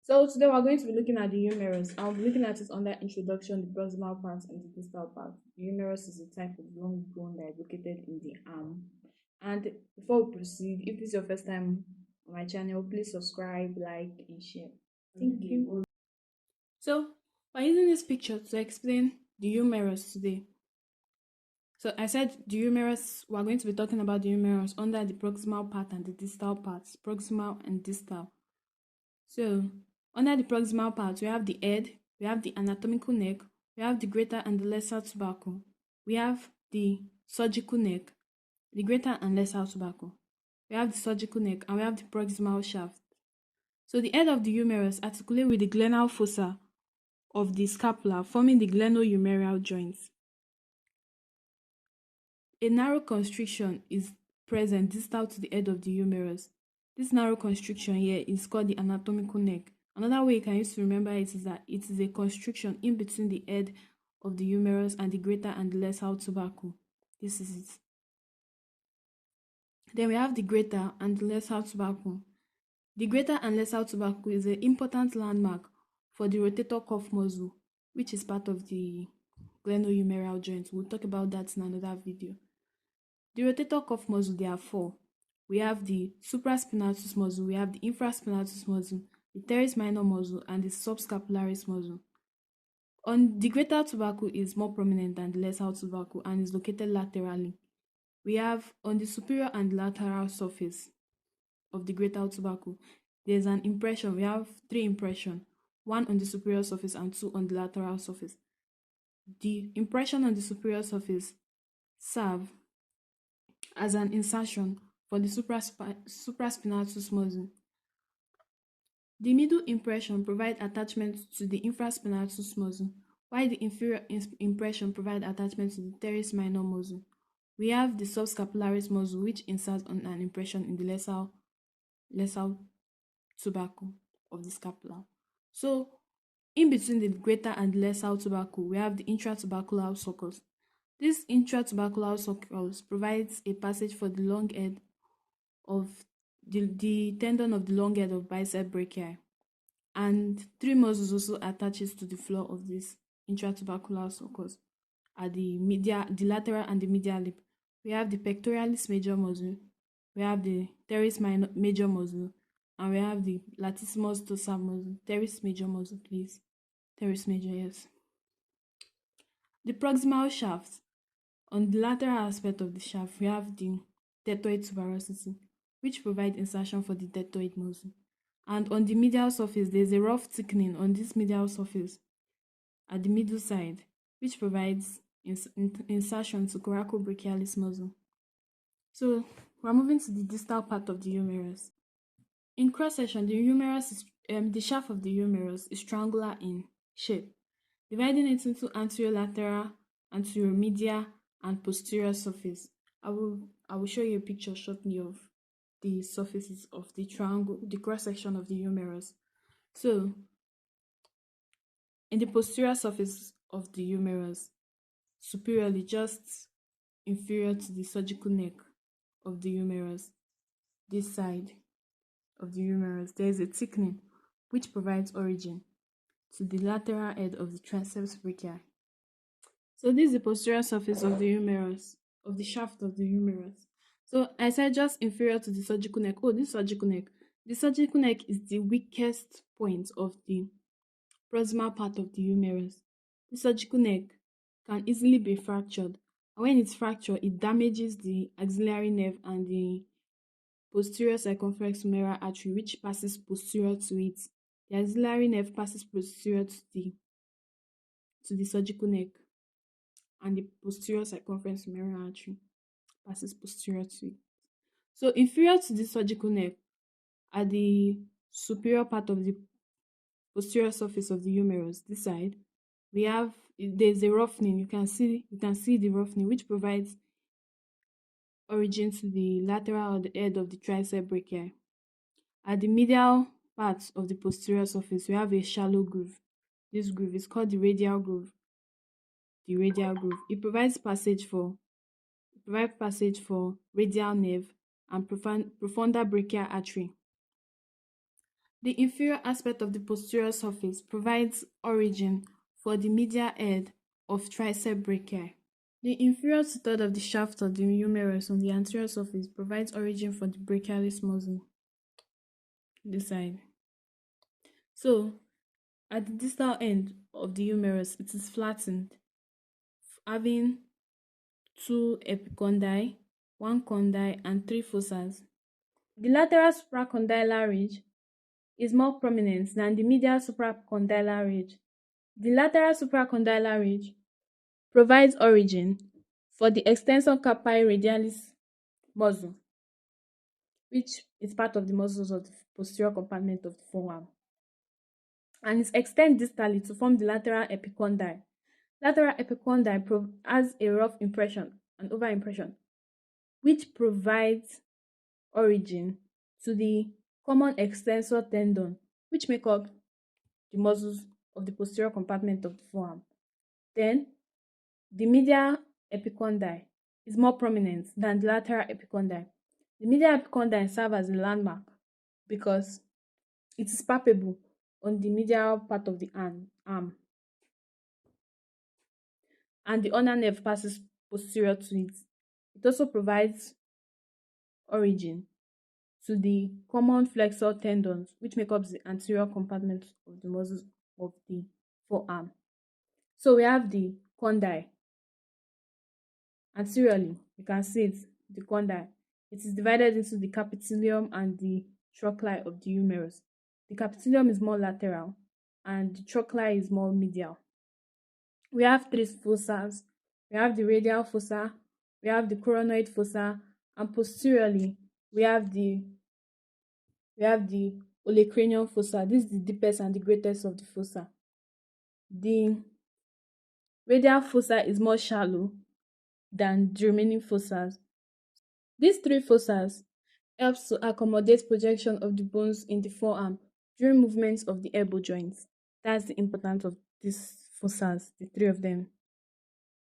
So today we're going to be looking at the humerus. I'll be looking at it under introduction, the proximal part and the distal part. The humerus is a type of long bone that is located in the arm. And before we proceed, if this is your first time on my channel, please subscribe, like, and share. Thank you. So we're using this picture to explain the humerus today. So I said the humerus, we're going to be talking about the humerus under the proximal part and the distal parts, proximal and distal. So, under the proximal part, we have the head, we have the anatomical neck, we have the greater and the lesser tubercle, we have the surgical neck, the greater and lesser tubercle, we have the surgical neck, and we have the proximal shaft. So, the head of the humerus articulates with the glenal fossa of the scapula, forming the glenohumeral joints. A narrow constriction is present distal to the head of the humerus. This narrow constriction here is called the anatomical neck. Another way you can use to remember it is that it is a constriction in between the head of the humerus and the greater and the lesser tubercle. This is it. Then we have the greater and the lesser tubercle. The greater and lesser tubercle is an important landmark for the rotator cuff muscle, which is part of the glenohumeral joint. We'll talk about that in another video. The rotator cuff muscle, there are four. We have the supraspinatus muscle, we have the infraspinatus muscle, the teres minor muscle, and the subscapularis muscle. On the greater tubercle is more prominent than the lesser tubercle and is located laterally. We have on the superior and lateral surface of the greater tubercle, there's an impression. We have three impressions, one on the superior surface and two on the lateral surface. The impression on the superior surface serve as an insertion for the supraspinatus muscle. The middle impression provides attachment to the infraspinatus muscle, while the inferior impression provides attachment to the teres minor muscle. We have the subscapularis muscle, which inserts on an impression in the lesser tubercle of the scapula. So, in between the greater and lesser tubercle, we have the intratubercular sulcus. This intratubercular sulcus provides a passage for the long head of the tendon of the long head of bicep brachii, and three muscles also attaches to the floor of this intratubercular sulcus at the lateral and the medial lip. We have the pectoralis major muscle, we have the teres major muscle, and we have the latissimus dorsal muscle. Teres major muscle, please. Teres major, yes. The proximal shaft. On the lateral aspect of the shaft, we have the deltoid tuberosity, which provides insertion for the deltoid muscle. And on the medial surface, there's a rough thickening on this medial surface at the middle side, which provides insertion to coracobrachialis muscle. So, we're moving to the distal part of the humerus. In cross-section, the shaft of the humerus is triangular in shape, dividing it into anterolateral, anteromedial, and posterior surface. I will show you a picture shortly of the surfaces of the triangle, the cross section of the humerus. So, in the posterior surface of the humerus, superiorly, just inferior to the surgical neck of the humerus, this side of the humerus, there is a thickening which provides origin to the lateral head of the triceps brachii. So this is the posterior surface of the humerus, of the shaft of the humerus. So I said just inferior to the surgical neck. Oh, this surgical neck. The surgical neck is the weakest point of the proximal part of the humerus. The surgical neck can easily be fractured. And when it's fractured, it damages the axillary nerve and the posterior circumflex humeral artery, which passes posterior to it. The axillary nerve passes posterior to the surgical neck, and the posterior circumference humeral artery passes posterior to it. So inferior to the surgical neck, at the superior part of the posterior surface of the humerus, this side, there's a roughening. You can see the roughening, which provides origin to the lateral head of the tricep brachii. At the medial part of the posterior surface, we have a shallow groove. This groove is called the radial groove. The radial groove. It provides passage for radial nerve and profunda brachial artery. The inferior aspect of the posterior surface provides origin for the medial head of tricep brachii. The inferior two-third of the shaft of the humerus on the anterior surface provides origin for the brachialis muscle, this side. So, at the distal end of the humerus, it is flattened, having two epicondyli, one condyle, and three fossas. The lateral supracondylar ridge is more prominent than the medial supracondylar ridge. The lateral supracondylar ridge provides origin for the extensor carpi radialis muscle, which is part of the muscles of the posterior compartment of the forearm, and it extends distally to form the lateral epicondyle. Lateral epicondyle has a rough impression, an overimpression, which provides origin to the common extensor tendon, which make up the muscles of the posterior compartment of the forearm. Then, the medial epicondyle is more prominent than the lateral epicondyle. The medial epicondyle serves as a landmark because it is palpable on the medial part of the arm, and the ulnar nerve passes posterior to it. It also provides origin to the common flexor tendons, which make up the anterior compartment of the muscles of the forearm. So we have the condyle. Anteriorly, you can see it, the condyle. It is divided into the capitulum and the trochleus of the humerus. The capitulum is more lateral and the trochleus is more medial. We have three fossas. We have the radial fossa, we have the coronoid fossa, and posteriorly we have the olecranial fossa. This is the deepest and the greatest of the fossa. The radial fossa is more shallow than the remaining fossas. These three fossas helps to accommodate projection of the bones in the forearm during movements of the elbow joints. That's the importance of these fossas, the three of them.